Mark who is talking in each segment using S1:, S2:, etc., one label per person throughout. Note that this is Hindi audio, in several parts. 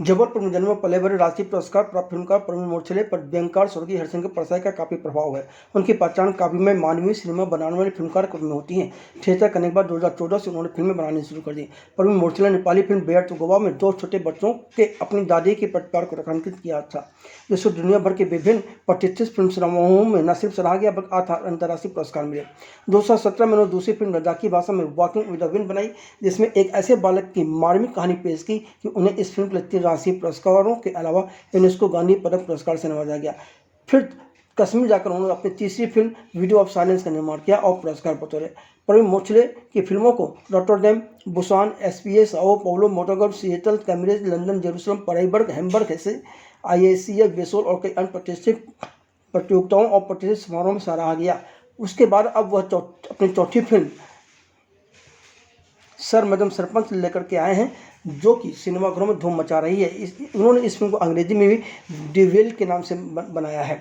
S1: जबलपुर में जन्मे पले बड़े राष्ट्रीय पुरस्कार प्राप्त फिल्मकार प्रवीण मोर्छले पर व्यंगकार स्वर्गीय हरिशंकर परसाई का काफ़ी प्रभाव है। उनकी पहचान काव्य में मानवीय सिनेमा बनाने वाले फिल्मकार के रूप में होती है। थिएटर करने के बाद 2014 से उन्होंने फिल्में बनानी शुरू कर दी। प्रवीण मोर्छले ने Nepali film bare to Goa में 2 छोटे बच्चों के अपनी दादी के प्रतिकार को रेखांकित किया था, जिसको दुनिया भर के विभिन्न प्रतिष्ठित फिल्म समारोहों में न सिर्फ सराहा गया बल्कि 8 अंतर्राष्ट्रीय पुरस्कार मिले। 2017 में उन्होंने दूसरी फिल्म लद्दाखी भाषा में वॉकिंग विद द विंड बनाई, जिसमें एक ऐसे बालक की मार्मिक कहानी पेश की कि उन्हें इस फिल्म के लिए 3 राष्ट्रीय पुरस्कारों के अलावा यूनेस्को गांधी पदक पुरस्कार से नवाजा गया। फिर कश्मीर जाकर उन्होंने अपनी तीसरी फिल्म वीडियो ऑफ साइलेंस का निर्माण किया और पुरस्कार बतौरे। प्रवीण मोर्छले की फिल्मों को Rotterdam, Busan, SPA, Sao Paulo, Montego, Seattle, Cambridge, London, Jerusalem, Freiburg, Hamburg, Hesse, IACF, Vesoul और कई अन्य प्रतिष्ठित प्रतियोगिताओं और प्रतिष्ठित समारोह में सराहा गया। उसके बाद अब वह अपनी चौथी फिल्म सर मैडम सरपंच लेकर के आए हैं, जो कि सिनेमाघरों में धूम मचा रही है। उन्होंने इस फिल्म को अंग्रेजी में भी डिवेल के नाम से बनाया है।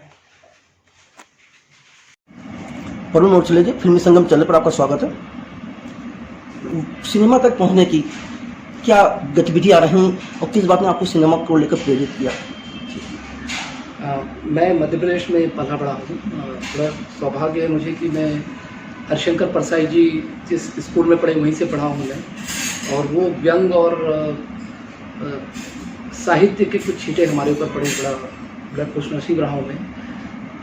S1: प्रवीण मोर्छले जी, फिल्मी संगम चैनल पर आपका स्वागत है। सिनेमा तक पहुंचने की क्या गतिविधि आ रही और किस बात ने आपको सिनेमा को लेकर प्रेरित किया?
S2: मैं मध्य प्रदेश में पला बड़ा हूँ। बड़ा सौभाग्य है मुझे कि मैं हरिशंकर परसाई जी जिस स्कूल में पढ़े वहीं से पढ़ा हूँ मैं, और वो व्यंग और साहित्य के कुछ छींटे हमारे ऊपर पड़े। बड़ा खुशनसीब रहा हूँ मैं।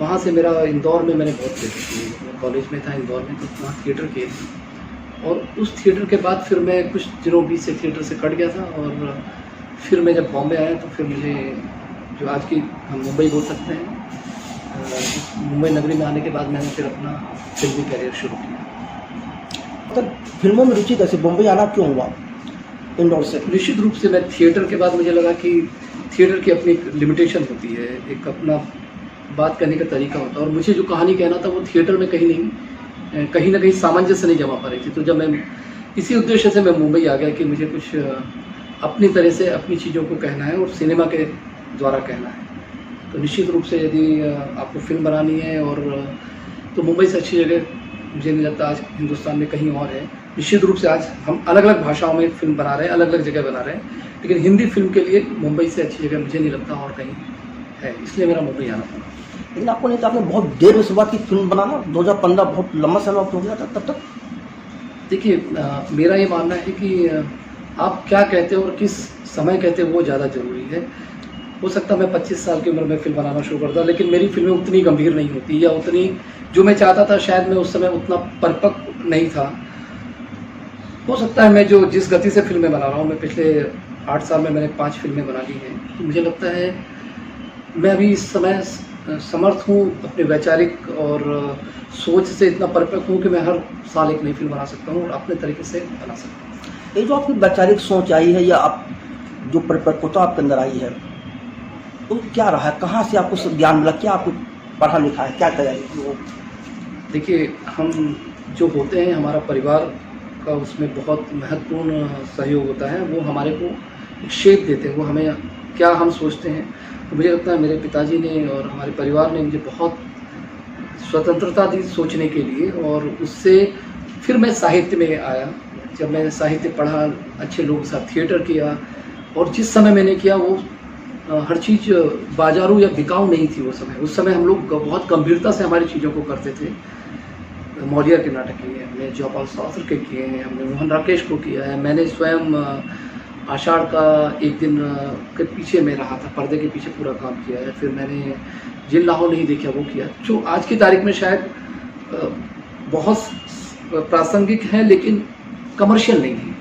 S2: वहाँ से मेरा इंदौर में मैंने बहुत थिएटर किए। मैं कॉलेज में था इंदौर में, तो वहाँ थिएटर किए थे। और उस थिएटर के बाद फिर मैं कुछ दिनों बीच से थिएटर से कट गया था, और फिर मैं जब बॉम्बे आया तो फिर मुझे जो आज की हम मुंबई बोल सकते हैं, मुंबई नगरी में आने के बाद मैंने फिर अपना फिल्मी कैरियर शुरू किया।
S1: तो फिल्मों में रुचि कैसे, बॉम्बे आना क्यों हुआ इंदौर से?
S2: निश्चित रूप से मैं थिएटर के बाद मुझे लगा कि थिएटर की अपनी लिमिटेशन होती है, एक अपना बात करने का तरीका होता है, और मुझे जो कहानी कहना था वो थिएटर में कहीं ना कहीं सामंजस्य नहीं जमा पा रही थी। तो जब मैं इसी उद्देश्य से मैं मुंबई आ गया कि मुझे कुछ अपनी तरह से अपनी चीज़ों को कहना है और सिनेमा के द्वारा कहना है। तो निश्चित रूप से यदि आपको फिल्म बनानी है और तो मुंबई से अच्छी जगह मुझे नहीं लगता आज हिंदुस्तान में कहीं और है। निश्चित रूप से आज हम अलग अलग भाषाओं में फिल्म बना रहे हैं, अलग अलग जगह बना रहे हैं, लेकिन हिंदी फिल्म के लिए मुंबई से अच्छी जगह मुझे नहीं लगता और कहीं है, इसलिए मेरा मुंबई आना पड़ा।
S1: लेकिन आपको नहीं था, आपने बहुत देर में शुरुआत की फिल्म बनाना, 2015 बहुत लंबा समय हो गया था तब तक।
S2: देखिए, मेरा ये मानना है कि आप क्या कहते हो और किस समय कहते हो वो ज़्यादा ज़रूरी है। हो सकता है मैं 25 साल की उम्र में फिल्म बनाना शुरू करता, लेकिन मेरी फिल्में उतनी गंभीर नहीं होती, या उतनी जो मैं चाहता था शायद मैं उस समय उतना परिपक्व नहीं था। हो सकता है मैं जो जिस गति से फिल्में बना रहा हूँ, मैं पिछले 8 साल में मैंने 5 फिल्में बना ली हैं, तो मुझे लगता है मैं अभी इस समय समर्थ हूँ अपने वैचारिक और सोच से इतना परिपक्व हूँ कि मैं हर साल एक नई फिल्म बना सकता हूँ और अपने तरीके से बना सकता हूँ।
S1: ये जो आपकी वैचारिक सोच आई है या आप जो परिपक्वता आपके अंदर आई है, वो क्या रहा है? कहाँ से आपको ज्ञान मिला? क्या आपको पढ़ा लिखा है? क्या तैयारी वो?
S2: देखिए, हम जो होते हैं, हमारा परिवार का उसमें बहुत महत्वपूर्ण सहयोग होता है। वो हमारे को एक शेप देते हैं, वो हमें क्या हम सोचते हैं। तो मुझे लगता है मेरे पिताजी ने और हमारे परिवार ने मुझे बहुत स्वतंत्रता दी सोचने के लिए, और उससे फिर मैं साहित्य में आया। जब मैंने साहित्य पढ़ा, अच्छे लोगों के साथ थिएटर किया, और जिस समय मैंने किया वो हर चीज़ बाजारू या बिकाऊ नहीं थी वो समय। उस समय हम लोग बहुत गंभीरता से हमारी चीज़ों को करते थे। मौर्य के नाटक किए हैं हमने, जयपाल शास्त्र के किए हैं हमने, मोहन राकेश को किया है मैंने, स्वयं आषाढ़ का एक दिन के पीछे में रहा था, पर्दे के पीछे पूरा काम किया है। फिर मैंने जिन लाहौर नहीं देखा वो किया, जो आज की तारीख में शायद बहुत प्रासंगिक है लेकिन कमर्शियल नहीं है।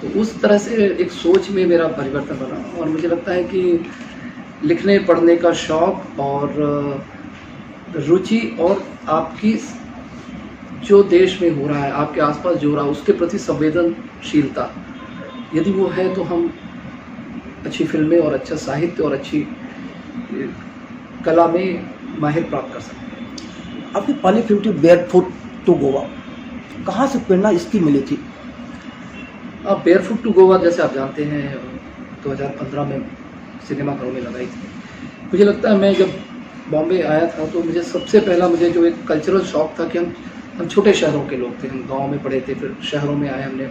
S2: तो उस तरह से एक सोच में मेरा परिवर्तन बना, और मुझे लगता है कि लिखने पढ़ने का शौक़ और रुचि और आपकी जो देश में हो रहा है, आपके आसपास जो हो रहा है, उसके प्रति संवेदनशीलता यदि वो है तो हम अच्छी फिल्में और अच्छा साहित्य और अच्छी कला में माहिर प्राप्त कर सकते हैं।
S1: आपकी पहली फिल्म थी बेयरफुट टू गोवा, कहाँ से प्रेरणा इसकी मिली थी?
S2: बेयरफुट टू गोवा जैसे आप जानते हैं 2015 में सिनेमाघरों में लगाई थी। मुझे लगता है मैं जब बॉम्बे आया था तो मुझे सबसे पहला मुझे जो एक कल्चरल शॉक था कि हम छोटे शहरों के लोग थे, हम गांव में पढ़े थे, फिर शहरों में आए हमने।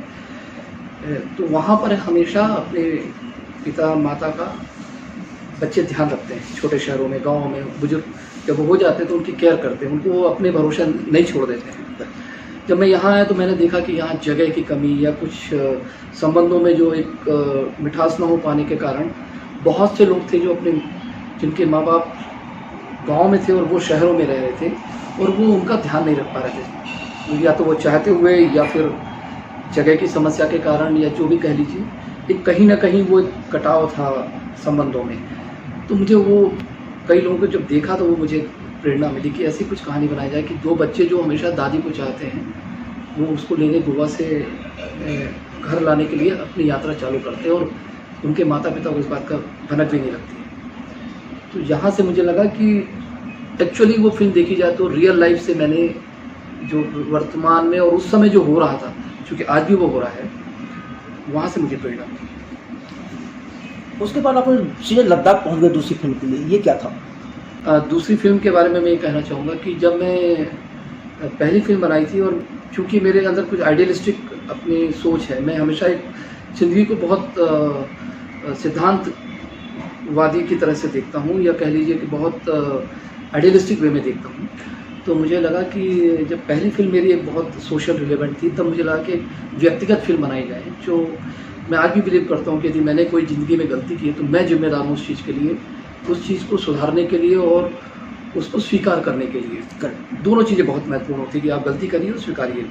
S2: तो वहाँ पर हमेशा अपने पिता माता का बच्चे ध्यान रखते हैं। छोटे शहरों में, गाँव में बुजुर्ग जब वो हो जाते हैं तो उनकी केयर करते हैं, उनको वो अपने भरोसा नहीं छोड़ देते हैं। जब मैं यहाँ आया तो मैंने देखा कि यहाँ जगह की कमी या कुछ संबंधों में जो एक मिठास न हो पाने के कारण बहुत से लोग थे जो अपने जिनके माँ बाप गांव में थे और वो शहरों में रह रहे थे और वो उनका ध्यान नहीं रख पा रहे थे, या तो वो चाहते हुए या फिर जगह की समस्या के कारण या जो भी कह लीजिए, एक कहीं ना कहीं वो एक कटाव था संबंधों में। तो मुझे वो कई लोगों को जब देखा तो वो मुझे प्रेरणा मिली कि ऐसी कुछ कहानी बनाई जाए कि दो बच्चे जो हमेशा दादी को चाहते हैं वो उसको लेने गोवा से घर लाने के लिए अपनी यात्रा चालू करते हैं और उनके माता पिता को इस बात का भनक भी नहीं लगती है। तो यहाँ से मुझे लगा कि एक्चुअली वो फिल्म देखी जाए तो रियल लाइफ से मैंने जो वर्तमान में और उस समय जो हो रहा था, क्योंकि आज भी वो हो रहा है, वहाँ से मुझे प्रेरणा मिली।
S1: उसके बाद आप सीधे लद्दाख पहुंच गए दूसरी फिल्म के लिए, ये क्या था?
S2: दूसरी फिल्म के बारे में मैं ये कहना चाहूँगा कि जब मैं पहली फिल्म बनाई थी और चूँकि मेरे अंदर कुछ आइडियलिस्टिक अपनी सोच है, मैं हमेशा एक ज़िंदगी को बहुत सिद्धांतवादी की तरह से देखता हूँ, या कह लीजिए कि बहुत आइडियलिस्टिक वे में देखता हूँ। तो मुझे लगा कि जब पहली फिल्म मेरी एक बहुत सोशल रिलेवेंट थी, तब मुझे लगा कि व्यक्तिगत फिल्म बनाई जाए, जो मैं आज भी बिलीव करता हूँ कि यदि मैंने कोई ज़िंदगी में गलती की है तो मैं जिम्मेदार हूँ उस चीज़ के लिए, उस चीज़ को सुधारने के लिए और उसको स्वीकार करने के लिए। दोनों चीज़ें बहुत महत्वपूर्ण होती है कि आप गलती करिए और स्वीकारिए।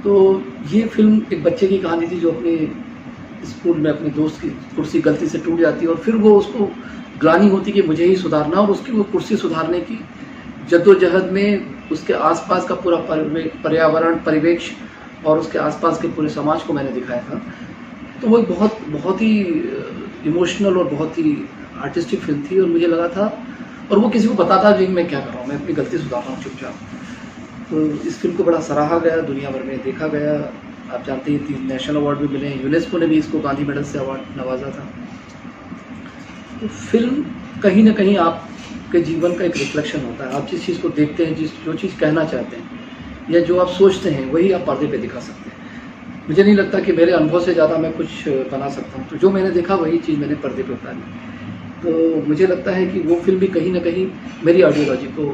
S2: तो ये फिल्म एक बच्चे की कहानी थी जो अपने स्कूल में अपने दोस्त की कुर्सी गलती से टूट जाती है और फिर वो उसको ग्लानि होती कि मुझे ही सुधारना, और उसकी वो कुर्सी सुधारने की जद्दोजहद में उसके आसपास का पूरा पर्यावरण, परिवेश और उसके आसपास के पूरे समाज को मैंने दिखाया था। तो वो बहुत ही इमोशनल और बहुत ही आर्टिस्टिक फिल्म थी, और मुझे लगा था, और वो किसी को बताता भी मैं क्या कर रहा हूँ, मैं अपनी गलती सुधार रहा हूँ चुपचाप। तो इस फिल्म को बड़ा सराहा गया, दुनिया भर में देखा गया। आप जानते हैं 3 नेशनल अवार्ड भी मिले हैं, यूनेस्को ने भी इसको गांधी मेडल से अवार्ड नवाजा था। तो फिल्म कहीं ना कहीं आपके जीवन का एक रिफ्लेक्शन होता है। आप जिस चीज़ को देखते हैं, जो चीज़ कहना चाहते हैं या जो आप सोचते हैं, वही आप पर्दे पे दिखा सकते हैं। मुझे नहीं लगता कि मेरे अनुभव से ज़्यादा मैं कुछ बना सकता हूँ, तो जो मैंने देखा वही चीज़ मैंने पर्दे पे उतारी। तो मुझे लगता है कि वो फिल्म भी कहीं ना कहीं मेरी आइडियोलॉजी को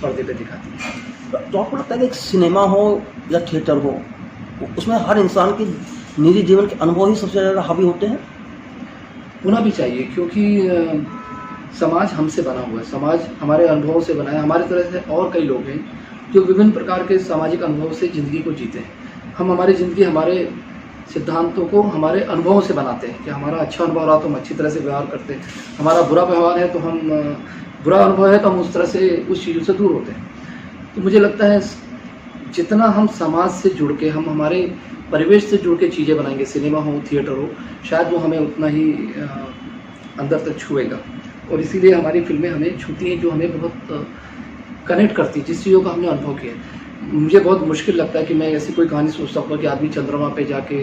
S2: पर्दे पे दिखाती है।
S1: तो आपको लगता है कि एक सिनेमा हो या थिएटर हो, उसमें हर इंसान के निजी जीवन के अनुभव ही सबसे ज़्यादा हावी होते हैं?
S2: होना भी चाहिए, क्योंकि समाज हमसे बना हुआ है, समाज हमारे अनुभवों से बना है। हमारे तरह से और कई लोग हैं जो विभिन्न प्रकार के सामाजिक अनुभव से ज़िंदगी को जीते हैं। हम हमारी ज़िंदगी हमारे सिद्धांतों को हमारे अनुभवों से बनाते हैं कि हमारा अच्छा अनुभव रहा तो हम अच्छी तरह से व्यवहार करते हैं, हमारा बुरा व्यवहार है तो हम बुरा अनुभव है तो हम उस तरह से उस चीज़ों से दूर होते हैं। तो मुझे लगता है जितना हम समाज से जुड़ के, हम हमारे परिवेश से जुड़ के चीज़ें बनाएंगे, सिनेमा हो, थिएटर हो, शायद वो हमें उतना ही अंदर तक छुएगा। और इसीलिए हमारी फिल्में हमें छूती हैं, जो हमें बहुत कनेक्ट करती है, जिस चीज़ों का हमने अनुभव किया है। मुझे बहुत मुश्किल लगता है कि मैं ऐसी कोई कहानी सोच सकता हूँ कि आदमी चंद्रमा पे जाके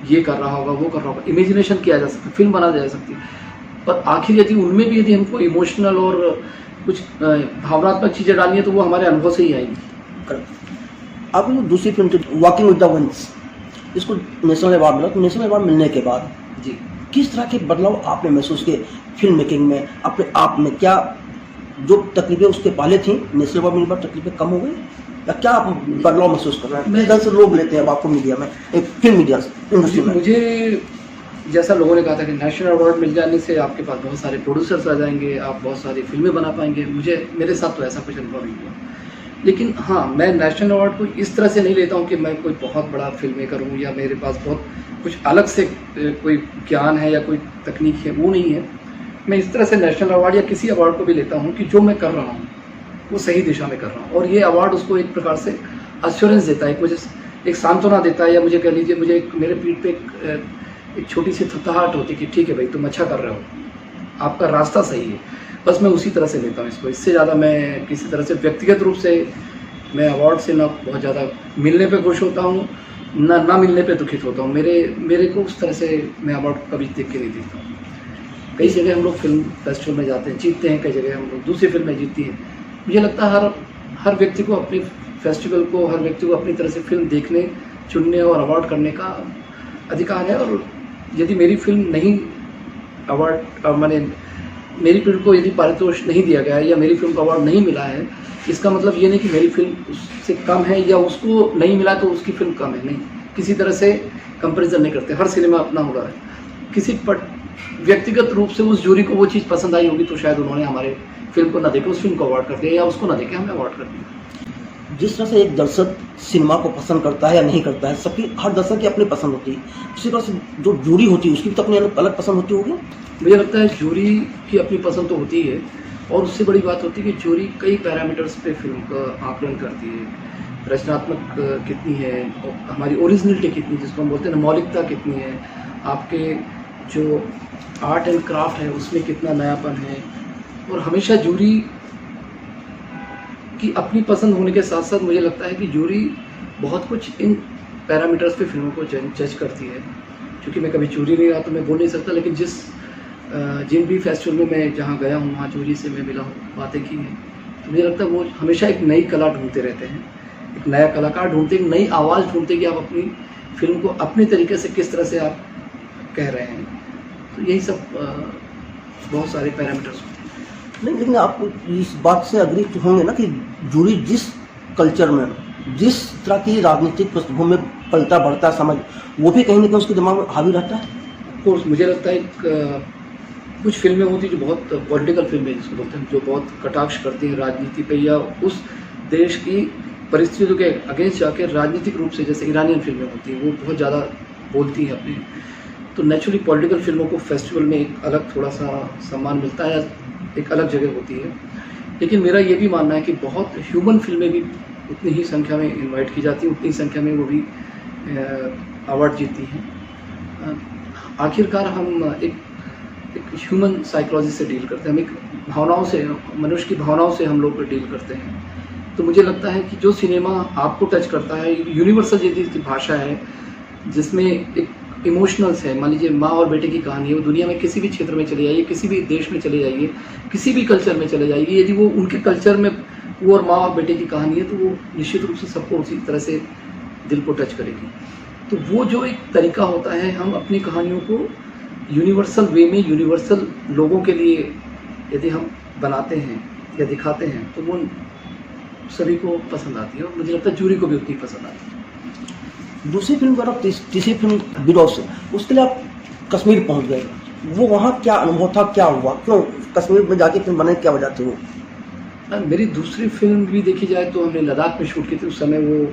S2: ये कर रहा होगा, वो कर रहा होगा। इमेजिनेशन किया जा सकता है, फिल्म बना जा सकती है, पर आखिर यदि उनमें भी यदि हमको इमोशनल और कुछ भावनात्मक चीज़ें डालनी है तो वो हमारे अनुभव से ही आएंगी।
S1: आपकी जो दूसरी फिल्म थी वॉकिंग विद द विंड्स, इसको नेशनल अवार्ड मिला, तो नेशनल अवार्ड मिलने के बाद
S2: जी
S1: किस तरह के बदलाव आपने महसूस किए फिल्म मेकिंग में, अपने आप में? क्या जो तकलीफें उसके पहले थी नेशनल अवार्ड मिलने के बाद तकलीफें कम हो गई, या क्या आप बदलाव महसूस कर रहे हैं? मैं से लोग लेते हैं अब आपको मीडिया में, एक फिल्म मीडिया इंडस्ट्री में।
S2: मुझे जैसा लोगों ने कहा था कि नेशनल अवार्ड मिल जाने से आपके पास बहुत सारे प्रोड्यूसर्स आ जाएंगे, आप बहुत सारी फिल्में बना पाएंगे, मेरे साथ तो ऐसा कुछ अनुभव नहीं हुआ। लेकिन हाँ, मैं नेशनल अवार्ड को इस तरह से नहीं लेता हूँ कि मैं कोई बहुत बड़ा फिल्म मेकर हूँ या मेरे पास बहुत कुछ अलग से कोई ज्ञान है या कोई तकनीक है, वो नहीं है। मैं इस तरह से नेशनल अवार्ड या किसी अवार्ड को भी लेता हूँ कि जो मैं कर रहा हूँ वो सही दिशा में कर रहा हूँ, और ये अवार्ड उसको एक प्रकार से अश्योरेंस देता है, मुझे एक सांत्वना देता है, या मुझे कह लीजिए मुझे मेरे पीठ पे एक छोटी सी थपथपाहट होती है कि ठीक है भाई, तुम अच्छा कर रहे हो, आपका रास्ता सही है। बस मैं उसी तरह से लेता हूँ इसको। इससे ज़्यादा मैं किसी तरह से व्यक्तिगत रूप से मैं अवार्ड से ना बहुत ज़्यादा मिलने पे खुश होता हूँ, ना मिलने पे दुखित होता हूँ। मेरे को उस तरह से मैं अवार्ड कभी देख के नहीं देखता हूँ। कई जगह हम लोग फिल्म फेस्टिवल में जाते हैं, जीतते हैं, कई जगह हम लोग दूसरी फिल्में जीतती हैं। मुझे लगता है हर व्यक्ति को अपनी फेस्टिवल को, हर व्यक्ति को अपनी तरह से फिल्म देखने, चुनने और अवार्ड करने का अधिकार है। और यदि मेरी फिल्म नहीं अवार्ड मैंने मेरी फिल्म को यदि पारितोषिक नहीं दिया गया है या मेरी फिल्म को अवार्ड नहीं मिला है, इसका मतलब ये नहीं कि मेरी फिल्म उससे कम है या उसको नहीं मिला तो उसकी फिल्म कम है। नहीं, किसी तरह से कंपैरिजन नहीं करते। हर सिनेमा अपना हुनर है। किसी व्यक्तिगत रूप से उस जूरी को वो चीज़ पसंद आई होगी तो शायद उन्होंने हमारे फिल्म को ना देखे उस फिल्म को अवार्ड कर दिया, या उसको ना देखे हमें अवार्ड कर दिया।
S1: जिस तरह से एक दर्शक सिनेमा को पसंद करता है या नहीं करता है, सबकी हर दर्शक की अपनी पसंद होती है। उसी तरह से जो जूरी होती है उसकी भी तो अपनी अलग पसंद होती होगी।
S2: मुझे लगता है जूरी की अपनी पसंद तो होती है, और उससे बड़ी बात होती है कि जूरी कई पैरामीटर्स पे फिल्म का आकलन करती है। रचनात्मक कितनी है, और हमारी ओरिजिनलिटी कितनी, जिसको हम बोलते हैं ना, मौलिकता कितनी है, आपके जो आर्ट एंड क्राफ्ट है उसमें कितना नयापन है। और हमेशा जूरी की अपनी पसंद होने के साथ साथ मुझे लगता है कि जूरी बहुत कुछ इन पैरामीटर्स पे फिल्मों को जज करती है। क्योंकि मैं कभी जूरी नहीं रहा तो मैं बोल नहीं सकता, लेकिन जिन भी फेस्टिवल में मैं जहाँ गया हूँ वहाँ जूरी से मैं मिला हूँ, बातें की हैं, तो मुझे लगता है वो हमेशा एक नई कला ढूंढते रहते हैं, एक नया कलाकार ढूंढते, एक नई आवाज़ ढूंढते कि आप अपनी फिल्म को अपने तरीके से किस तरह से आप कह रहे हैं। तो यही सब बहुत सारे पैरामीटर्स होते हैं।
S1: नहीं, लेकिन आप इस बात से अग्री होंगे ना कि जूरी जिस कल्चर में, जिस तरह की राजनीतिक पृष्ठभूमि में पलता बढ़ता समझ, वो भी कहीं ना कहीं उसके दिमाग में हावी रहता है।
S2: कोर्स मुझे लगता है कुछ फिल्में होती हैं जो बहुत पॉलिटिकल फिल्में जिसको बोलते हैं, जो बहुत कटाक्ष करती हैं राजनीति पे या उस देश की परिस्थितियों के अगेंस्ट जाकर राजनीतिक रूप से, जैसे ईरानियन फिल्में होती हैं वो बहुत ज़्यादा बोलती हैं अपने। तो नेचुरली पॉलिटिकल फिल्मों को फेस्टिवल में एक अलग थोड़ा सा सम्मान मिलता है, एक अलग जगह होती है। लेकिन मेरा ये भी मानना है कि बहुत ह्यूमन फिल्में भी उतनी ही संख्या में इनवाइट की जाती हैं, उतनी संख्या में वो भी अवार्ड जीतती हैं। आखिरकार हम एक ह्यूमन साइकोलॉजी से डील करते हैं, हम एक भावनाओं से, मनुष्य की भावनाओं से हम लोग डील करते हैं। तो मुझे लगता है कि जो सिनेमा आपको टच करता है, यूनिवर्सल जैसी भाषा है जिसमें एक इमोशनल्स है, मान लीजिए माँ और बेटे की कहानी है, वो दुनिया में किसी भी क्षेत्र में चले जाइए, किसी भी देश में चले जाइए, किसी भी कल्चर में चले जाइए, यदि वो उनके कल्चर में वो और माँ और बेटे की कहानी है तो वो निश्चित रूप से सबको उसी तरह से दिल को टच करेगी। तो वो जो एक तरीका होता है, हम अपनी कहानियों को यूनिवर्सल वे में, यूनिवर्सल लोगों के लिए यदि हम बनाते हैं या दिखाते हैं तो वो सभी को पसंद आती है, और मुझे लगता है जूरी को भी उतनी पसंद आती है।
S1: दूसरी फिल्म पर आप तीसरी फिल्म विरोध से, उसके लिए आप कश्मीर पहुंच गए, वो वहाँ क्या अनुभव था, क्या हुआ, क्यों कश्मीर में जाके फिल्म बनाने, क्या वजह थी वो?
S2: मेरी दूसरी फिल्म भी देखी जाए तो हमने लद्दाख में शूट की थी। उस समय वो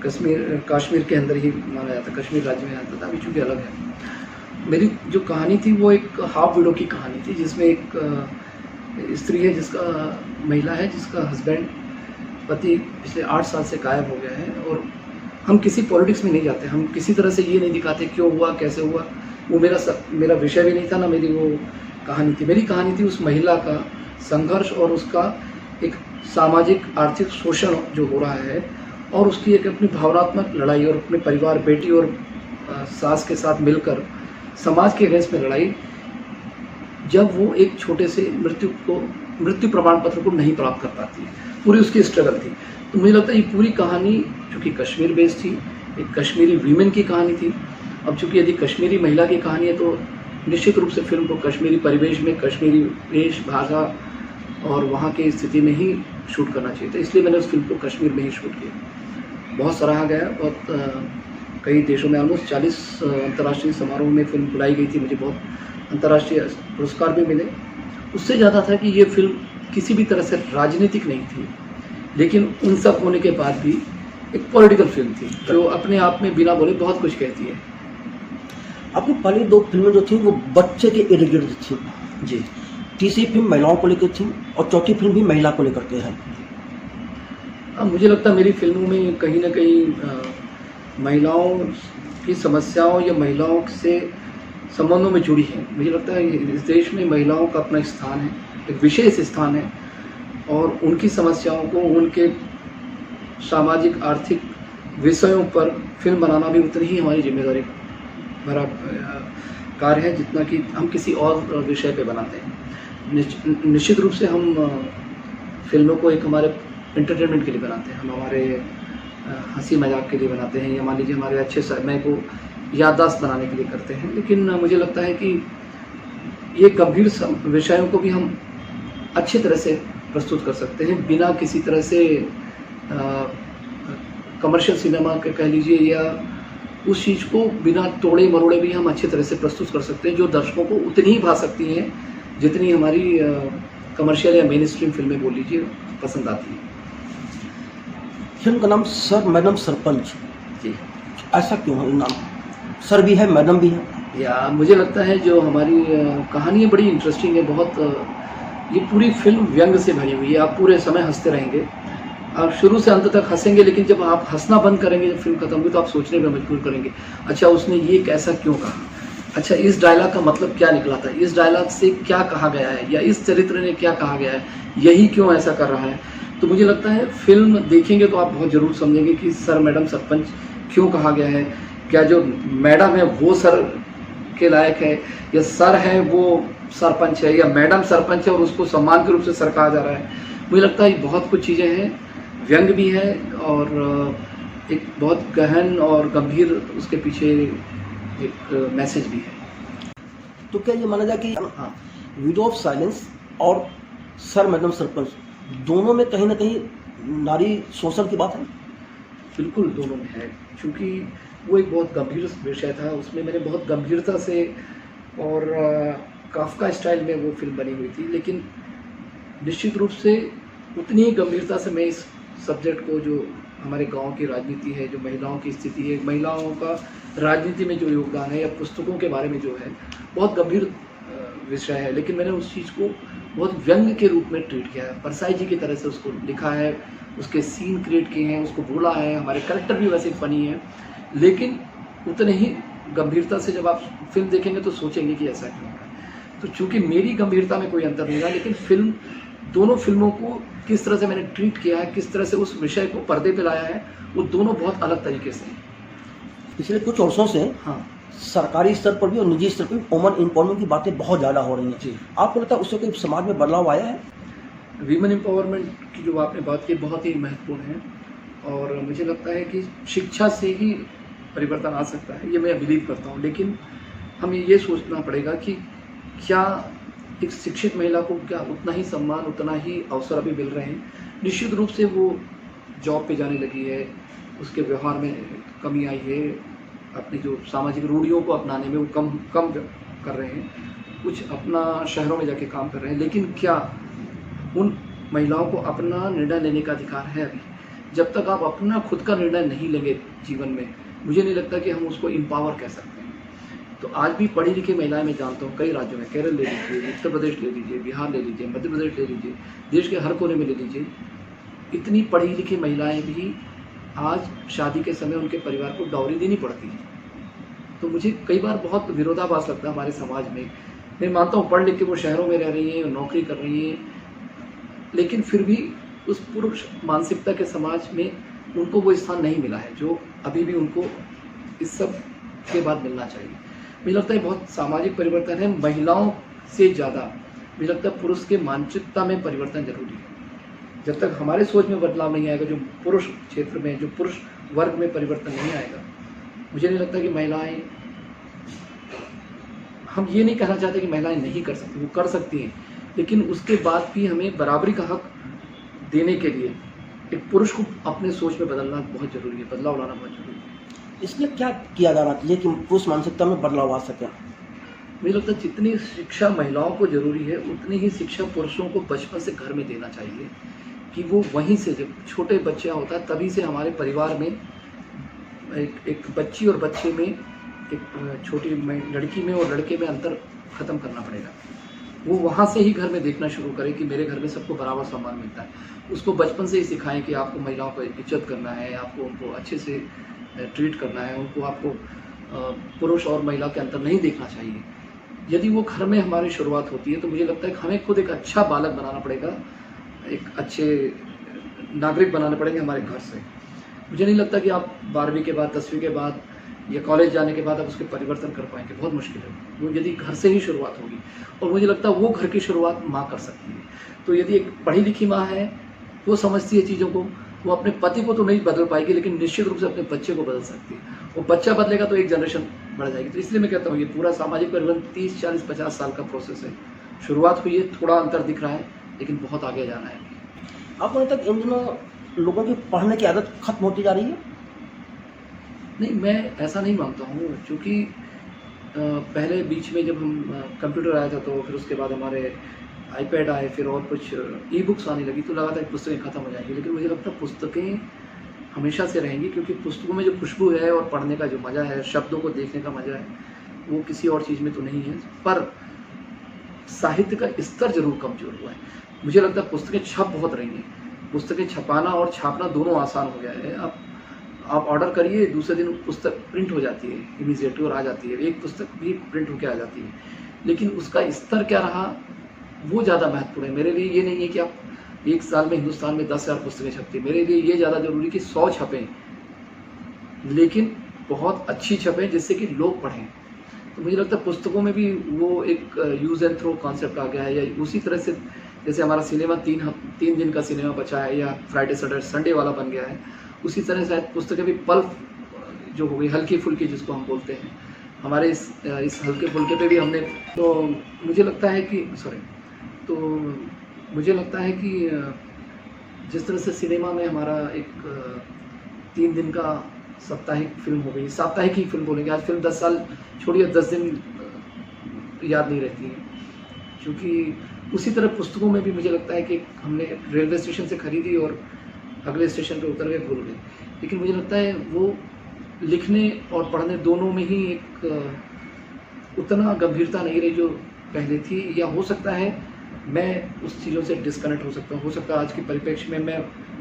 S2: कश्मीर के अंदर ही माना जाता, कश्मीर राज्य में आता था, अभी चूँकि अलग है। मेरी जो कहानी थी वो एक हाफ विडो की कहानी थी, जिसमें एक स्त्री है, महिला है जिसका हस्बैंड, पति पिछले 8 साल से गायब हो गया है। और हम किसी पॉलिटिक्स में नहीं जाते, हम किसी तरह से ये नहीं दिखाते क्यों हुआ, कैसे हुआ, वो मेरा विषय भी नहीं था, ना मेरी वो कहानी थी। मेरी कहानी थी उस महिला का संघर्ष और उसका एक सामाजिक आर्थिक शोषण जो हो रहा है, और उसकी एक अपनी भावनात्मक लड़ाई, और अपने परिवार, बेटी और सास के साथ मिलकर समाज के अगेंस्ट में लड़ाई, जब वो एक छोटे से मृत्यु प्रमाण पत्र को नहीं प्राप्त कर पाती है। पूरी उसकी स्ट्रगल थी। तो मुझे लगता है ये पूरी कहानी चूँकि कश्मीर बेस्ड थी, एक कश्मीरी वीमेन की कहानी थी। अब चूँकि यदि कश्मीरी महिला की कहानी है तो निश्चित रूप से फिल्म को कश्मीरी परिवेश में, कश्मीरी वेश, भाषा और वहाँ की स्थिति में ही शूट करना चाहिए था। इसलिए मैंने उस फिल्म को कश्मीर में ही शूट किया। बहुत सराहा गया, बहुत कई देशों में ऑलमोस्ट 40 अंतर्राष्ट्रीय समारोह में फिल्म बुलाई गई थी। मुझे बहुत अंतर्राष्ट्रीय पुरस्कार भी मिले। उससे ज़्यादा था कि ये फिल्म किसी भी तरह से राजनीतिक नहीं थी, लेकिन उन सब होने के बाद भी एक पॉलिटिकल फिल्म थी जो अपने आप में बिना बोले बहुत कुछ कहती है।
S1: आपकी पहली 2 फिल्में जो थी वो बच्चे के इर्द गिर्द थी
S2: जी।
S1: तीसरी फिल्म महिलाओं को लेकर थी, और चौथी फिल्म भी महिला को लेकर के है।
S2: मुझे लगता है मेरी फिल्मों में कहीं ना कहीं महिलाओं की समस्याओं या महिलाओं से संबंधों में जुड़ी है। मुझे लगता है इस देश में महिलाओं का अपना स्थान है, एक विशेष स्थान है, और उनकी समस्याओं को, उनके सामाजिक आर्थिक विषयों पर फिल्म बनाना भी उतनी ही हमारी जिम्मेदारी भरा कार्य है जितना कि हम किसी और विषय पे बनाते हैं। निश्चित रूप से हम फिल्मों को एक हमारे एंटरटेनमेंट के लिए बनाते हैं, हम हमारे हंसी मजाक के लिए बनाते हैं, या मान लीजिए हमारे अच्छे समय को याददाश्त बनाने के लिए करते हैं। लेकिन मुझे लगता है कि ये गंभीर विषयों को भी हम अच्छी तरह से प्रस्तुत कर सकते हैं, बिना किसी तरह से कमर्शियल सिनेमा के कह लीजिए, या उस चीज़ को बिना तोड़े मरोड़े भी हम अच्छी तरह से प्रस्तुत कर सकते हैं, जो दर्शकों को उतनी ही भा सकती हैं जितनी हमारी कमर्शियल या मेन स्ट्रीम फिल्में बोल लीजिए पसंद आती हैं।
S1: फिल्म का नाम सर मैडम सरपंच,
S2: जी,
S1: ऐसा क्यों है नाम? सर भी है, मैडम भी है।
S2: या मुझे लगता है जो हमारी कहानी है बड़ी इंटरेस्टिंग है, बहुत ये पूरी फिल्म व्यंग से भरी हुई है। आप पूरे समय हंसते रहेंगे, आप शुरू से अंत तक हंसेंगे, लेकिन जब आप हंसना बंद करेंगे, जब फिल्म खत्म होगी, तो आप सोचने में मजबूर करेंगे, अच्छा उसने ये कैसा क्यों कहा, अच्छा इस डायलॉग का मतलब क्या निकला था, इस डायलॉग से क्या कहा गया है, या इस चरित्र ने क्या कहा गया है, यही क्यों ऐसा कर रहा है। तो मुझे लगता है फिल्म देखेंगे तो आप बहुत ज़रूर समझेंगे कि सर मैडम सरपंच क्यों कहा गया है। क्या जो मैडम है वो सर के लायक है, या सर है वो सरपंच है, या मैडम सरपंच है और उसको सम्मान के रूप से सर कहा जा रहा है। मुझे लगता है बहुत कुछ चीज़ें हैं, व्यंग भी है और एक बहुत गहन और गंभीर उसके पीछे एक मैसेज भी है।
S1: तो क्या ये माना जाए कि
S2: हाँ,
S1: विडो ऑफ साइलेंस और सर मैडम सरपंच दोनों में कहीं ना कहीं नारी शोषण की बात है?
S2: बिल्कुल दोनों में है, क्योंकि वो एक बहुत गंभीर विषय था, उसमें मैंने बहुत गंभीरता से और काफका स्टाइल में वो फिल्म बनी हुई थी। लेकिन निश्चित रूप से उतनी ही गंभीरता से मैं इस सब्जेक्ट को, जो हमारे गांव की राजनीति है, जो महिलाओं की स्थिति है, महिलाओं का राजनीति में जो योगदान है, या पुस्तकों के बारे में जो है, बहुत गंभीर विषय है, लेकिन मैंने उस चीज़ को बहुत व्यंग के रूप में ट्रीट किया है। परसाई जी की तरह से उसको लिखा है, उसके सीन क्रिएट किए हैं, उसको बोला है, हमारे कैरेक्टर भी वैसे फनी है, लेकिन उतने ही गंभीरता से जब आप फिल्म देखेंगे तो सोचेंगे कि ऐसा क्यों है। तो चूँकि मेरी गंभीरता में कोई अंतर नहीं रहा, लेकिन फिल्म, दोनों फिल्मों को किस तरह से मैंने ट्रीट किया है, किस तरह से उस विषय को पर्दे पे लाया है, वो दोनों बहुत अलग तरीके से हैं।
S1: पिछले कुछ वर्षों से
S2: हाँ
S1: सरकारी स्तर पर भी और निजी स्तर पर भी वुमन एम्पावरमेंट की बातें बहुत ज़्यादा हो रही हैं
S2: जी,
S1: आपको लगता है उससे कोई समाज में बदलाव आया है?
S2: वीमेन एम्पावरमेंट की जो आपने बात की बहुत ही महत्वपूर्ण है, और मुझे लगता है कि शिक्षा से ही परिवर्तन आ सकता है, ये मैं बिलीव करता हूँ। लेकिन हमें ये सोचना पड़ेगा कि क्या एक शिक्षित महिला को क्या उतना ही सम्मान, उतना ही अवसर अभी मिल रहे हैं? निश्चित रूप से वो जॉब पे जाने लगी है, उसके व्यवहार में कमी आई है, अपनी जो सामाजिक रूढ़ियों को अपनाने में वो कम कर रहे हैं, कुछ अपना शहरों में जाके काम कर रहे हैं। लेकिन क्या उन महिलाओं को अपना निर्णय लेने का अधिकार है? अभी जब तक आप अपना खुद का निर्णय नहीं लेंगे जीवन में, मुझे नहीं लगता कि हम उसको एम्पावर कह सकते हैं। तो आज भी पढ़ी लिखी महिलाएं मैं जानता हूँ कई राज्यों में, केरल ले लीजिए, उत्तर प्रदेश ले लीजिए, बिहार ले लीजिए, मध्य प्रदेश ले लीजिए, देश के हर कोने में ले लीजिए, इतनी पढ़ी लिखी महिलाएं भी आज शादी के समय उनके परिवार को डाउरी देनी पड़ती है। तो मुझे कई बार बहुत विरोधाभास लगता है हमारे समाज में। मैं मानता हूँ पढ़ लिख के वो शहरों में रह रही हैं, नौकरी कर रही हैं, लेकिन फिर भी उस पुरुष मानसिकता के समाज में उनको वो स्थान नहीं मिला है जो अभी भी उनको इस सब के बाद मिलना चाहिए। मुझे लगता है बहुत सामाजिक परिवर्तन है, महिलाओं से ज़्यादा मुझे लगता है पुरुष के मानसिकता में परिवर्तन जरूरी है। जब तक हमारे सोच में बदलाव नहीं आएगा, जो पुरुष क्षेत्र में, जो पुरुष वर्ग में परिवर्तन नहीं आएगा, मुझे नहीं लगता कि महिलाएं, हम ये नहीं कहना चाहते कि महिलाएं नहीं कर सकती, वो कर सकती हैं, लेकिन उसके बाद भी हमें बराबरी का हक देने के लिए एक पुरुष को अपने सोच में बदलना बहुत जरूरी है, बदलाव लाना बहुत जरूरी है।
S1: इसलिए क्या किया जाना चाहिए कि पुरुष मानसिकता में बदलाव आ सके?
S2: मुझे लगता है जितनी शिक्षा महिलाओं को जरूरी है, उतनी ही शिक्षा पुरुषों को बचपन से घर में देना चाहिए, कि वो वहीं से, जब छोटे बच्चा होता है तभी से हमारे परिवार में एक बच्ची और बच्चे में, एक छोटी लड़की में और लड़के में अंतर खत्म करना पड़ेगा। वो वहाँ से ही घर में देखना शुरू करे कि मेरे घर में सबको बराबर सम्मान मिलता है। उसको बचपन से ही सिखाएं कि आपको महिलाओं को इज्जत करना है, आपको उनको अच्छे से ट्रीट करना है, उनको आपको पुरुष और महिला के अंतर नहीं देखना चाहिए। यदि वो घर में हमारी शुरुआत होती है तो मुझे लगता है कि हमें खुद एक अच्छा बालक बनाना पड़ेगा, एक अच्छे नागरिक बनाने पड़ेंगे हमारे घर से। मुझे नहीं लगता कि आप 12वीं के बाद, 10वीं के बाद या कॉलेज जाने के बाद आप उसके परिवर्तन कर पाएंगे, बहुत मुश्किल है। वो यदि घर से ही शुरुआत होगी, और मुझे लगता है वो घर की शुरुआत माँ कर सकती है। तो यदि एक पढ़ी लिखी माँ है, वो समझती है चीज़ों को, वो अपने पति को तो नहीं बदल पाएगी, लेकिन निश्चित रूप से अपने बच्चे को बदल सकती है। वो बच्चा बदलेगा तो एक जनरेशन बढ़ जाएगी। तो इसलिए मैं कहता हूँ ये पूरा सामाजिक परिवर्तन 30, 40, 50 साल का प्रोसेस है। शुरुआत हुई है, थोड़ा अंतर दिख रहा है, लेकिन बहुत आगे जाना है।
S1: आपको नहीं तक इन दिनों लोगों की पढ़ने की आदत खत्म होती जा रही है?
S2: नहीं, मैं ऐसा नहीं मानता हूँ, क्योंकि पहले बीच में जब हम कंप्यूटर आया था, तो फिर उसके बाद हमारे आईपैड आए, फिर और कुछ ई बुक्स आने लगी, तो लगा था कि पुस्तकें ख़त्म हो जाएंगी। लेकिन मुझे लगता है पुस्तकें हमेशा से रहेंगी, क्योंकि पुस्तकों में जो खुशबू है और पढ़ने का जो मज़ा है, शब्दों को देखने का मज़ा है, वो किसी और चीज़ में तो नहीं है। पर साहित्य का स्तर जरूर कमज़ोर हुआ है। मुझे लगता है पुस्तकें छप बहुत रही हैं, पुस्तकें छपाना और छापना दोनों आसान हो गया है। आप ऑर्डर करिए, दूसरे दिन पुस्तक प्रिंट हो जाती है इमीडिएटली और आ जाती है, एक पुस्तक भी प्रिंट होकर आ जाती है। लेकिन उसका स्तर क्या रहा, वो ज़्यादा महत्वपूर्ण है। मेरे लिए ये नहीं है कि आप एक साल में हिंदुस्तान में 10,000 पुस्तकें छपती, मेरे लिए ये ज़्यादा जरूरी कि 100 छपें, लेकिन बहुत अच्छी छपें जिससे कि लोग पढ़ें। तो मुझे लगता है पुस्तकों में भी वो एक यूज़ एंड थ्रो कॉन्सेप्ट आ गया है, या उसी तरह से जैसे हमारा सिनेमा 3 दिन का सिनेमा बचा है, या फ्राइडे सैटरडे संडे वाला बन गया है, उसी तरह शायद पुस्तकें भी पल्प जो हो गई, हल्की फुल्की जिसको हम बोलते हैं, हमारे इस हल्के फुल्के पे भी हमने, तो मुझे लगता है कि जिस तरह से सिनेमा में हमारा एक 3 दिन का साप्ताहिक फिल्म हो गई, साप्ताहिक ही फिल्म बोलेंगे, आज फिल्म 10 साल छोड़िए, 10 दिन याद नहीं रहती है, क्योंकि उसी तरह पुस्तकों में भी मुझे लगता है कि हमने रेलवे स्टेशन से खरीदी और अगले स्टेशन पे उतर गए, भूल गए। लेकिन मुझे लगता है वो लिखने और पढ़ने दोनों में ही एक उतना गंभीरता नहीं रही जो पहले थी, या हो सकता है मैं उस चीज़ों से डिस्कनेक्ट हो सकता हूँ। हो सकता है आज के परिप्रेक्ष्य में मैं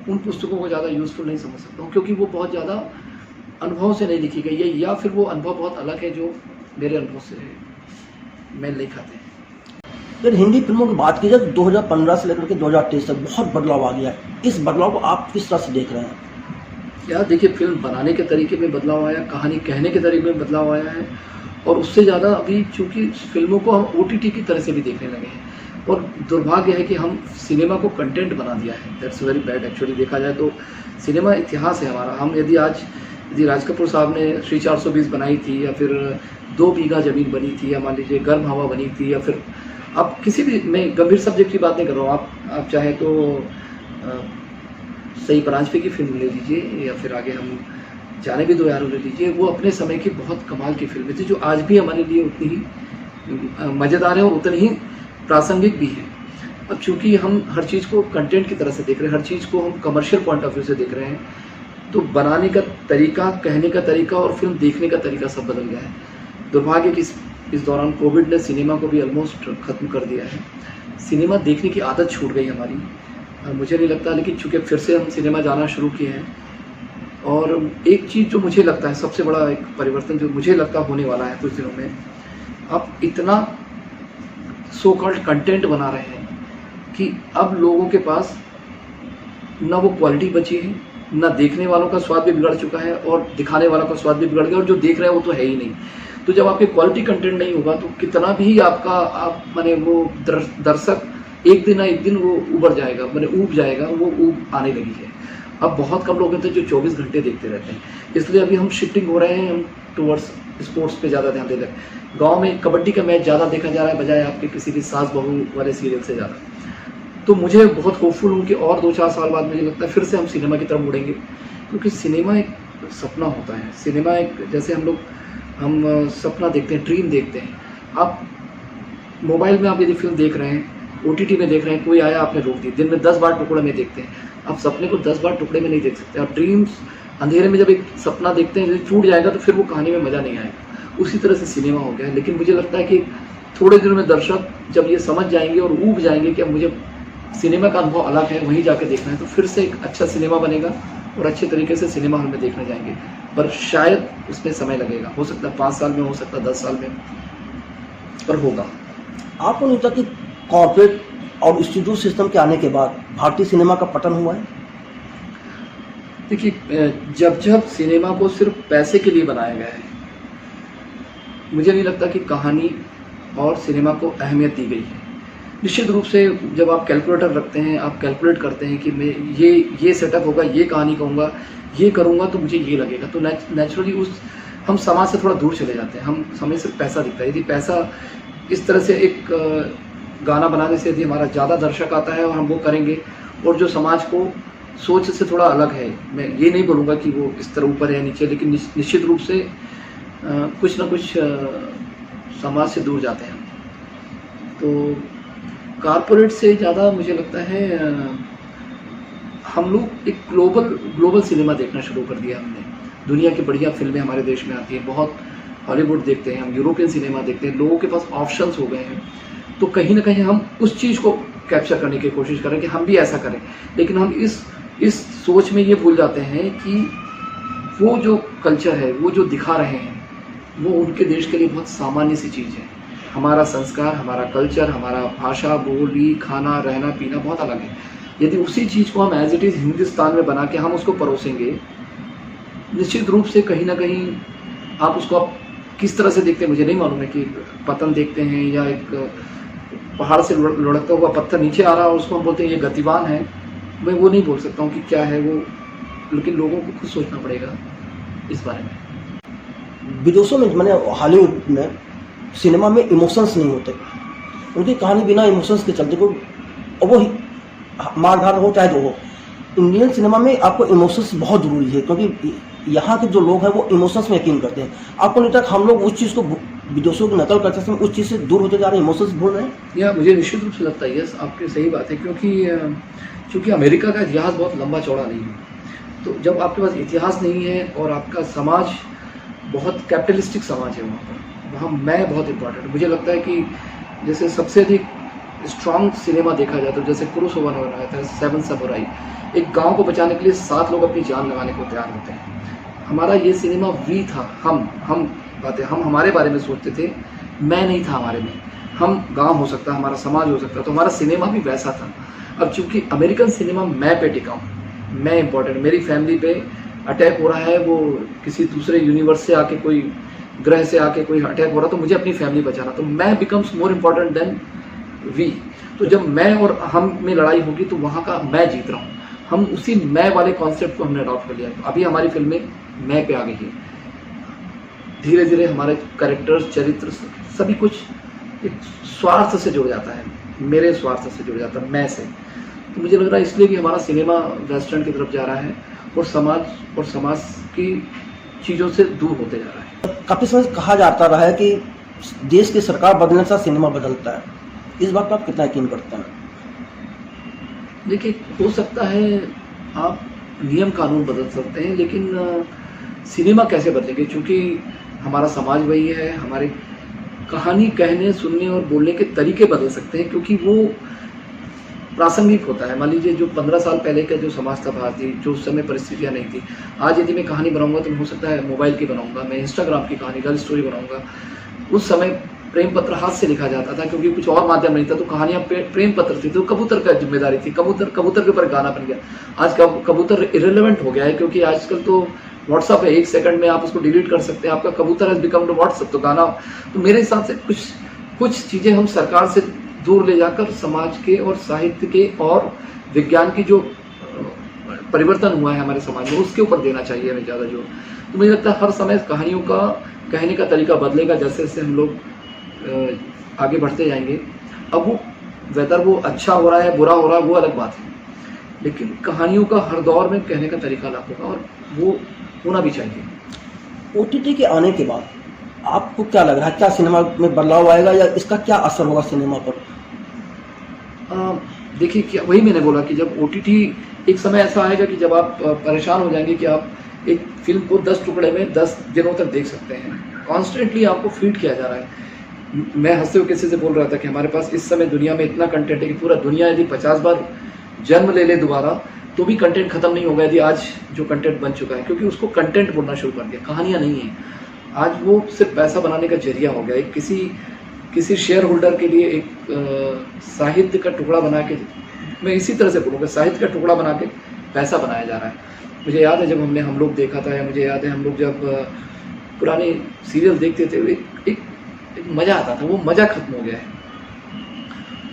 S2: उन पुस्तकों को ज़्यादा यूज़फुल नहीं समझ सकता हूँ, क्योंकि वो बहुत ज़्यादा अनुभव से नहीं लिखी गई है, या फिर वो अनुभव बहुत अलग है जो मेरे अनुभव से मेल नहीं खाते हैं।
S1: फिर हिंदी फिल्मों की बात की जाए तो 2015 से लेकर के 2023 तक बहुत बदलाव आ गया है। इस बदलाव को आप किस तरह से देख रहे हैं?
S2: यार देखिए, फिल्म बनाने के तरीके में बदलाव आया, कहानी कहने के तरीके में बदलाव आया है, और उससे ज़्यादा अभी चूँकि फिल्मों को हम OTT की तरह से भी देखने लगे हैं, और दुर्भाग्य है कि हम सिनेमा को कंटेंट बना दिया है। That's very bad actually. देखा जाए तो सिनेमा इतिहास है हमारा। हम यदि राज कपूर साहब ने श्री 420 बनाई थी, या फिर 2 बीघा ज़मीन बनी थी, या मान लीजिए गर्म हवा बनी थी, या फिर आप किसी भी, मैं गंभीर सब्जेक्ट की बात नहीं कर रहा हूँ, आप चाहे तो सही परांजपे की फिल्म ले लीजिए, या फिर आगे हम जाने भी दो यारों ले लीजिए, वो अपने समय की बहुत कमाल की फिल्में थी, जो आज भी हमारे लिए उतनी ही मज़ेदार है और उतनी ही प्रासंगिक भी है। अब चूंकि हम हर चीज़ को कंटेंट की तरह से देख रहे हैं, हर चीज़ को हम कमर्शियल पॉइंट ऑफ व्यू से देख रहे हैं, तो बनाने का तरीका, कहने का तरीका और फिल्म देखने का तरीका सब बदल गया है। दुर्भाग्य कि इस दौरान कोविड ने सिनेमा को भी ऑलमोस्ट ख़त्म कर दिया है। सिनेमा देखने की आदत छूट गई हमारी, मुझे नहीं लगता, लेकिन चूँकि फिर से हम सिनेमा जाना शुरू किए हैं। और एक चीज़ जो मुझे लगता है सबसे बड़ा एक परिवर्तन जो मुझे लगता होने वाला है कुछ दिनों में, अब इतना सो कॉल्ड कंटेंट बना रहे हैं कि अब लोगों के पास ना वो क्वालिटी बची है, ना देखने वालों का स्वाद भी बिगड़ चुका है, और दिखाने वालों का स्वाद भी बिगड़ गया, और जो देख रहे हैं वो तो है ही नहीं। तो जब आपके क्वालिटी कंटेंट नहीं होगा तो कितना भी आप माने वो दर्शक एक दिन ना एक दिन वो उबर जाएगा, माने ऊब जाएगा, वो ऊब आने लगी है। अब बहुत कम लोग होते हैं जो 24 घंटे देखते रहते हैं, इसलिए अभी हम शिफ्टिंग हो रहे हैं, हम टूवर्ड्स स्पोर्ट्स पे ज़्यादा ध्यान दे रहे हैं। गाँव में कबड्डी का मैच ज़्यादा देखा जा रहा है बजाय आपके किसी भी सास बहू वाले सीरियल से ज़्यादा। तो मुझे बहुत होपफुल हूँ कि और 2-4 साल बाद मुझे लगता है फिर से हम सिनेमा की तरफ मुड़ेंगे, क्योंकि सिनेमा एक सपना होता है। सिनेमा एक, जैसे हम सपना देखते हैं, ड्रीम देखते हैं। आप मोबाइल में आप यदि फिल्म देख रहे हैं, OTT में देख रहे हैं, कोई आया आपने रोक दी, दिन में 10 बार टुकड़े में देखते हैं। आप सपने को 10 बार टुकड़े में नहीं देख सकते। आप ड्रीम्स अंधेरे में जब एक सपना देखते हैं, यदि टूट जाएगा तो फिर वो कहानी में मज़ा नहीं आएगा। उसी तरह से सिनेमा हो गया है। लेकिन मुझे लगता है कि थोड़े दिनों में दर्शक जब ये समझ जाएंगे और ऊब जाएंगे कि अब मुझे सिनेमा का अनुभव अलग है, वहीं जाके देखना है, तो फिर से एक अच्छा सिनेमा बनेगा और अच्छे तरीके से सिनेमा हॉल में देखने जाएंगे। पर शायद उसमें समय लगेगा, हो सकता है 5 साल में, हो सकता है 10 साल में, पर होगा।
S1: आपको नहीं लगता कि कॉर्पोरेट और इंस्टीट्यूट सिस्टम के आने के बाद भारतीय सिनेमा का पतन हुआ है?
S2: देखिए, जब सिनेमा को सिर्फ पैसे के लिए बनाया गया है, मुझे नहीं लगता कि कहानी और सिनेमा को अहमियत दी गई है। निश्चित रूप से जब आप कैलकुलेटर रखते हैं, आप कैलकुलेट करते हैं कि मैं ये सेटअप होगा, ये कहानी कहूँगा, ये करूँगा तो मुझे ये लगेगा, तो नेचुरली हम समाज से थोड़ा दूर चले जाते हैं। हम हमें सिर्फ पैसा दिखता है। यदि पैसा इस तरह से एक गाना बनाने से यदि हमारा ज़्यादा दर्शक आता है और हम वो करेंगे, और जो समाज को सोच से थोड़ा अलग है, मैं ये नहीं बोलूँगा कि वो इस तरह ऊपर है नीचे, लेकिन निश्चित रूप से कुछ ना कुछ समाज से दूर जाते हैं। तो कारपोरेट से ज़्यादा मुझे लगता है हम लोग एक ग्लोबल सिनेमा देखना शुरू कर दिया हमने। दुनिया की बढ़िया फिल्में हमारे देश में आती हैं, बहुत हॉलीवुड देखते हैं, हम यूरोपियन सिनेमा देखते हैं, लोगों के पास ऑप्शंस हो गए हैं। तो कहीं ना कहीं हम उस चीज़ को कैप्चर करने की कोशिश करें कि हम भी ऐसा करें, लेकिन हम इस सोच में ये भूल जाते हैं कि वो जो कल्चर है, वो जो दिखा रहे हैं, वो उनके देश के लिए बहुत सामान्य सी चीज़ है। हमारा संस्कार, हमारा कल्चर, हमारा भाषा, बोली, खाना, रहना पीना बहुत अलग है। यदि उसी चीज़ को हम एज इट इज़ हिंदुस्तान में बना के हम उसको परोसेंगे, निश्चित रूप से कहीं ना कहीं आप उसको आप किस तरह से देखते हैं मुझे नहीं मालूम है, कि पतन देखते हैं या एक पहाड़ से लुढ़कता हुआ पत्थर नीचे आ रहा है और उसको हम बोलते हैं ये गतिवान है। मैं वो नहीं बोल सकता हूँ कि क्या है वो, लेकिन लोगों को खुद सोचना पड़ेगा इस बारे में।
S1: विदेशों में मैंने हॉलीवुड में सिनेमा में इमोशंस नहीं होते, उनकी कहानी बिना इमोशंस के चलते, को वो मारधार हो चाहे जो हो। इंडियन सिनेमा में आपको इमोशंस बहुत ज़रूरी है, क्योंकि यहाँ के जो लोग हैं वो इमोशंस में यकीन करते हैं। आपको नहीं लगता हम लोग उस चीज़ को विदेशों की नकल करते समय उस चीज़ से दूर होते जा रहे हैं, इमोशंस भूल रहे हैं?
S2: या मुझे निश्चित रूप से लगता है, यस आपकी सही बात है, क्योंकि अमेरिका का इतिहास बहुत लंबा चौड़ा नहीं है। तो जब आपके पास इतिहास नहीं है और आपका समाज बहुत कैपिटलिस्टिक समाज है, वहाँ मैं बहुत इम्पोर्टेंट, मुझे लगता है कि जैसे सबसे अधिक स्ट्रॉन्ग सिनेमा देखा जाए तो जैसे कुरोसावा ने बनाया था सेवन समुराई, एक गांव को बचाने के लिए 7 लोग अपनी जान लगाने को तैयार होते हैं। हमारा ये सिनेमा वी था, हम हमारे बारे में सोचते थे, मैं नहीं था हमारे में, हम गांव हो सकता, हमारा समाज हो सकता, तो हमारा सिनेमा भी वैसा था। अब चूंकि अमेरिकन सिनेमा मैं पे टिका हूँ, मैं इम्पोर्टेंट, मेरी फैमिली पे अटैक हो रहा है, वो किसी दूसरे यूनिवर्स से आके, कोई ग्रह से आके कोई अटैक हो रहा, तो मुझे अपनी फैमिली बचाना, तो मैं becomes more important than we. तो जब मैं और हम में लड़ाई होगी तो वहाँ का मैं जीत रहा हूँ, हम उसी मैं वाले कॉन्सेप्ट को हमने अडॉप्ट कर लिया। तो अभी हमारी फिल्में मैं पे आ गई है, धीरे धीरे हमारे कैरेक्टर्स, चरित्र, सभी कुछ एक स्वार्थ से जुड़ जाता है, मेरे स्वार्थ से जुड़ जाता है, मैं से। तो मुझे लग रहा है इसलिए कि हमारा सिनेमा वेस्टर्न की तरफ जा रहा है और समाज की चीज़ों से दूर होते जा रहा है।
S1: काफ़ी समय कहा जाता रहा है कि देश की सरकार बदलने से सिनेमा बदलता है, इस बात पर आप कितना यकीन करते हैं?
S2: देखिए, हो सकता है आप नियम कानून बदल सकते हैं, लेकिन सिनेमा कैसे बदलेंगे? क्योंकि हमारा समाज वही है, हमारे कहानी कहने, सुनने और बोलने के तरीके बदल सकते हैं, क्योंकि वो प्रासंगिक होता है। मान लीजिए जो 15 साल पहले का जो समाज था भारतीय, जो उस समय परिस्थितियाँ नहीं थी, आज यदि मैं कहानी बनाऊंगा तो हो सकता है मोबाइल की बनाऊंगा, मैं इंस्टाग्राम की कहानी, लव स्टोरी बनाऊंगा। उस समय प्रेम पत्र हाथ से लिखा जाता था, क्योंकि कुछ और माध्यम नहीं था, तो कहानियाँ प्रेम पत्र थी, तो कबूतर का जिम्मेदारी थी, कबूतर के ऊपर गाना बन गया। आज कबूतर इरेलेवेंट हो गया है, क्योंकि आजकल तो व्हाट्सअप है, 1 सेकंड में आप उसको डिलीट कर सकते हैं, आपका कबूतर हैज बिकम टू व्हाट्सअप। तो गाना, तो मेरे हिसाब से कुछ चीज़ें हम सरकार से दूर ले जाकर समाज के और साहित्य के और विज्ञान की जो परिवर्तन हुआ है हमारे समाज में, उसके ऊपर देना चाहिए हमें ज़्यादा जोर। तो मुझे लगता है हर समय कहानियों का कहने का तरीका बदलेगा, जैसे जैसे हम लोग आगे बढ़ते जाएंगे। अब वो वेदर वो अच्छा हो रहा है, बुरा हो रहा है, वो अलग बात है, लेकिन कहानियों का हर दौर में कहने का तरीका अलग होगा और वो होना भी चाहिए।
S1: OTT के आने के बाद आपको क्या लग रहा है, क्या सिनेमा में बदलाव आएगा या इसका क्या असर होगा सिनेमा पर?
S2: देखिए, क्या वही मैंने बोला कि जब OTT एक समय ऐसा आएगा कि जब आप परेशान हो जाएंगे कि आप एक फिल्म को 10 टुकड़े में 10 दिनों तक देख सकते हैं। कॉन्स्टेंटली आपको फीड किया जा रहा है। मैं हंसते हुए किसी से बोल रहा था कि हमारे पास इस समय दुनिया में इतना कंटेंट है कि पूरा दुनिया यदि 50 बार जन्म ले ले दोबारा तो भी कंटेंट खत्म नहीं होगा, यदि आज जो कंटेंट बन चुका है, क्योंकि उसको कंटेंट बोलना शुरू कर दिया, कहानियाँ नहीं है। आज वो सिर्फ पैसा बनाने का जरिया हो गया। एक किसी शेयर होल्डर के लिए एक साहित्य का टुकड़ा बना के, मैं इसी तरह से बोलूँगा, साहित्य का टुकड़ा बना के पैसा बनाया जा रहा है। मुझे याद है जब हम लोग देखा था, या मुझे याद है हम लोग जब पुराने सीरियल देखते थे, एक मज़ा आता था, वो मज़ा खत्म हो गया है।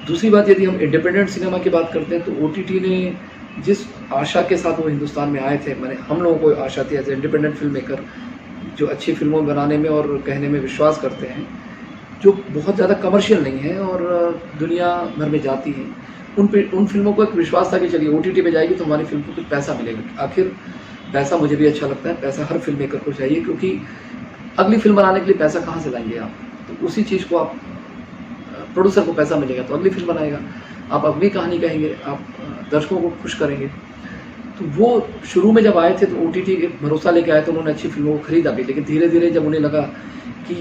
S2: दूसरी बात, यदि हम इंडिपेंडेंट सिनेमा की बात करते हैं तो OTT ने जिस आशा के साथ वो हिंदुस्तान में आए थे, मैंने हम लोगों को आशा थी एज इंडिपेंडेंट फिल्म मेकर जो अच्छी फिल्मों बनाने में और कहने में विश्वास करते हैं, जो बहुत ज़्यादा कमर्शियल नहीं है और दुनिया भर में जाती हैं, उन फिल्मों को एक विश्वास था कि चलिए OTT पे जाएगी तो हमारी फिल्म को कुछ पैसा मिलेगा। आखिर पैसा मुझे भी अच्छा लगता है, पैसा हर फिल्म मेकर को चाहिए, क्योंकि अगली फिल्म बनाने के लिए पैसा कहाँ से लाएंगे आप? तो उसी चीज़ को आप प्रोड्यूसर को पैसा मिलेगा तो अगली फिल्म बनाएगा, आप अगली कहानी कहेंगे, आप दर्शकों को खुश करेंगे। तो वो शुरू में जब आए थे तो OTT एक भरोसा लेके आए तो उन्होंने अच्छी फिल्मों को खरीदा भी, लेकिन धीरे धीरे जब उन्हें लगा कि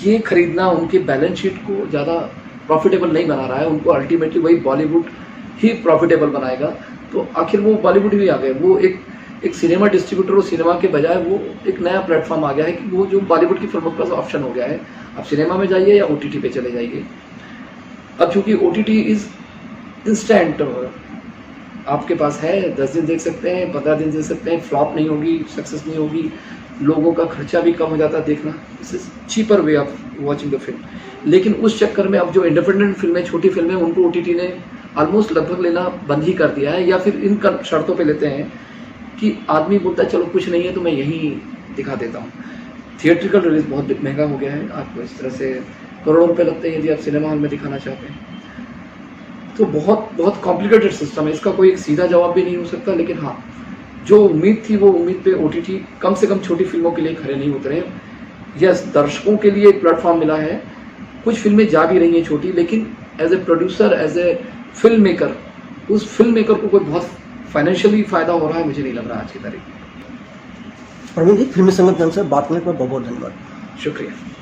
S2: ये खरीदना उनके बैलेंस शीट को ज़्यादा प्रॉफिटेबल नहीं बना रहा है, उनको अल्टीमेटली वही बॉलीवुड ही प्रॉफिटेबल बनाएगा, तो आखिर वो बॉलीवुड भी आ गए। वो एक सिनेमा डिस्ट्रीब्यूटर और सिनेमा के बजाय वो एक नया प्लेटफॉर्म आ गया है कि वो जो बॉलीवुड की फिल्मों के पास ऑप्शन हो गया है, आप सिनेमा में जाइए या OTT पे चले जाइए। अब चूँकि OTT इज़ इंस्टेंट, आपके पास है, 10 दिन देख सकते हैं, 15 दिन देख सकते हैं, फ्लॉप नहीं होगी, सक्सेस नहीं होगी, लोगों का खर्चा भी कम हो जाता है देखना, this is cheaper way of watching the film. लेकिन उस चक्कर में अब जो इंडिपेंडेंट फिल्में, छोटी फिल्में, उनको OTT ने ऑलमोस्ट लगभग लेना बंद ही कर दिया है, या फिर इन शर्तों पे लेते हैं कि आदमी बोलता है चलो कुछ नहीं है तो मैं यहीं दिखा देता हूँ। थिएट्रिकल रिलीज बहुत महंगा हो गया है, आपको इस तरह से करोड़ों रुपए लगते हैं यदि आप सिनेमा हॉल में दिखाना चाहते हैं, तो बहुत बहुत कॉम्प्लिकेटेड सिस्टम है। इसका कोई एक सीधा जवाब भी नहीं हो सकता, लेकिन हाँ, जो उम्मीद थी वो उम्मीद पे OTT कम से कम छोटी फिल्मों के लिए खड़े नहीं उतरे। यस, दर्शकों के लिए एक प्लेटफॉर्म मिला है, कुछ फिल्में जा भी रही हैं छोटी, लेकिन as a producer, as a film maker, उस फिल्म मेकर को कोई बहुत फाइनेंशियली फ़ायदा हो रहा है मुझे नहीं लग रहा आज की तारीख में।
S1: प्रवीण जी, फिल्मी संगत जन से बात करने के लिए बहुत बहुत धन्यवाद।
S2: शुक्रिया।